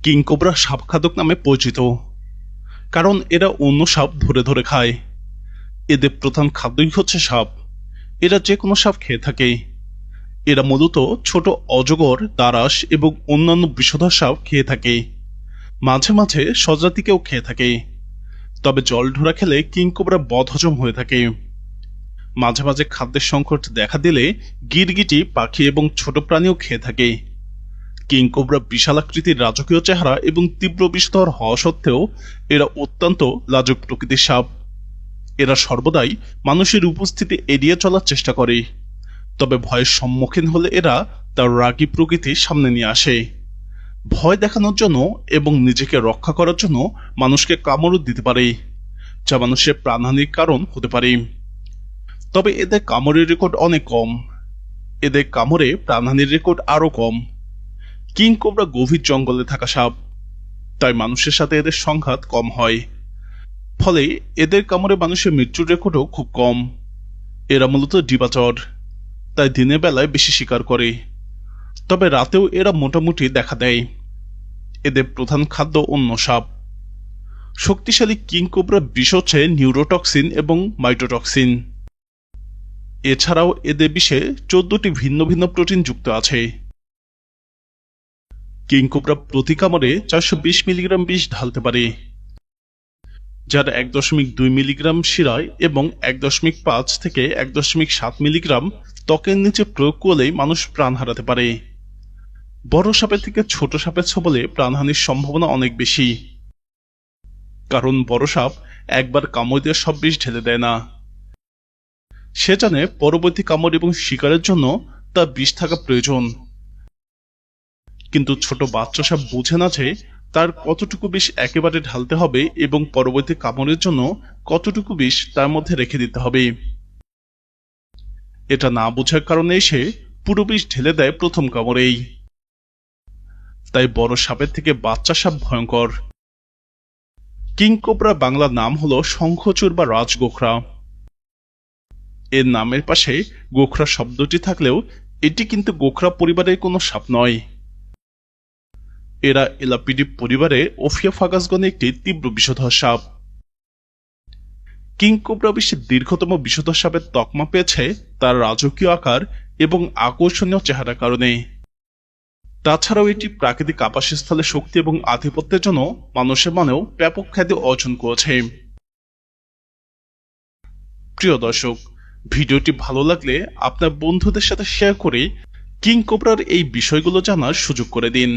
King Cobra সাপ খাদক নামে পরিচিত, কারণ এরা অন্য সাপ ধরে ধরে খায়। এদের প্রধান খাদ্যই হচ্ছে সাপ। এরা যে কোনো সাপ খেয়ে থাকে। এরা মূলত ছোট অজগর, দারাস এবং অন্যান্য বিষধর সাপ খেয়ে থাকে। মাঝে মাঝে সজাতিকেও খেয়ে থাকে। তবে জলঢোরা খেলে কিংকোবরা বদহজম হয়ে থাকে। মাঝে মাঝে খাদ্যের সংকট দেখা দিলে গিরগিটি, পাখি এবং ছোট প্রাণীও খেয়ে থাকে। কিংকোবরা বিশালাকৃতির রাজকীয় চেহারা এবং তীব্র বিষধর হওয়া সত্ত্বেও এরা অত্যন্ত লাজুক প্রকৃতির সাপ। এরা সর্বদাই মানুষের উপস্থিতি এড়িয়ে চলার চেষ্টা করে, তবে ভয়ের সম্মুখীন হলে এরা তার রাগী প্রকৃতি সামনে নিয়ে আসে। ভয় দেখানোর জন্য এবং নিজেকে রক্ষা করার জন্য মানুষকে কামড় দিতে পারে, যা মানুষের প্রাণহানির কারণ হতে পারে। তবে এদের কামড়ের রেকর্ড অনেক কম। এদের কামড়ে প্রাণহানির রেকর্ড আরও কম। কিংকোবরা গভীর জঙ্গলে থাকা সাপ, তাই মানুষের সাথে এদের সংঘাত কম হয়। ফলে এদের কামড়ে মানুষের মৃত্যুর রেকর্ডও খুব কম। এরা মূলত ডিবাচর, তাই দিনের বেলায় বেশি শিকার করে, তবে রাতেও এরা মোটামুটি দেখা দেয়। এদের প্রধান খাদ্য অন্য সাপ। শক্তিশালী কিংকোবরা বিষ হচ্ছে নিউরোটক্সিন এবং মাইটোটক্সিন। এছাড়াও এদের বিষে 14টি ভিন্ন ভিন্ন প্রোটিন যুক্ত আছে। কিংকোবরা প্রতি কামড়ে 420 মিলিগ্রাম বিষ ঢালতে পারে, যার 1.2 মিলিগ্রাম শিরায় এবং 1.5 থেকে 1.7 মিলিগ্রাম ত্বকের নিচে প্রয়োগ করলেই মানুষ প্রাণ হারাতে পারে। বড় সাপের থেকে ছোট সাপের ছোবলে প্রাণহানির সম্ভাবনা অনেক বেশি, কারণ বড় সাপ একবার কামড় দিয়ে সব বিষ ঢেলে দেয় না। সে জানে পরবর্তী কামড় এবং শিকারের জন্য তার বিষ থাকা প্রয়োজন। কিন্তু ছোট বাচ্চা সাপ বুঝে না যে তার কতটুকু বিষ একেবারে ঢালতে হবে এবং পরবর্তী কামড়ের জন্য কতটুকু বিষ তার মধ্যে রেখে দিতে হবে। এটা না বোঝার কারণে সে পুরো বিষ ঢেলে দেয় প্রথম কামড়েই। তাই বড় সাপের থেকে বাচ্চা সাপ ভয়ঙ্কর। কিংকোবরা বাংলা নাম হলো শঙ্খচূড় বা রাজগোখরা। এর নামের পাশে গোখরা শব্দটি থাকলেও এটি কিন্তু গোখরা পরিবারের কোনো সাপ নয়। এরা এলাপিডি পরিবারে ওফিওফাগাসগণে একটি তীব্র বিষধর সাপ। কিংকোবরা বিশ্বের দীর্ঘতম বিষধর সাপের তকমা পেয়েছে তার রাজকীয় আকার এবং আকর্ষণীয় চেহারার কারণে। তাছাড়াও এটি প্রাকৃতিক আবাসস্থলে শক্তি এবং আধিপত্যের জন্য মানুষের মনেও ব্যাপক খ্যাতি অর্জন করেছে। প্রিয় দর্শক, ভিডিওটি ভালো লাগলে আপনার বন্ধুদের সাথে শেয়ার করে কিংকোবরার এই বিষয়গুলো জানার সুযোগ করে দিন।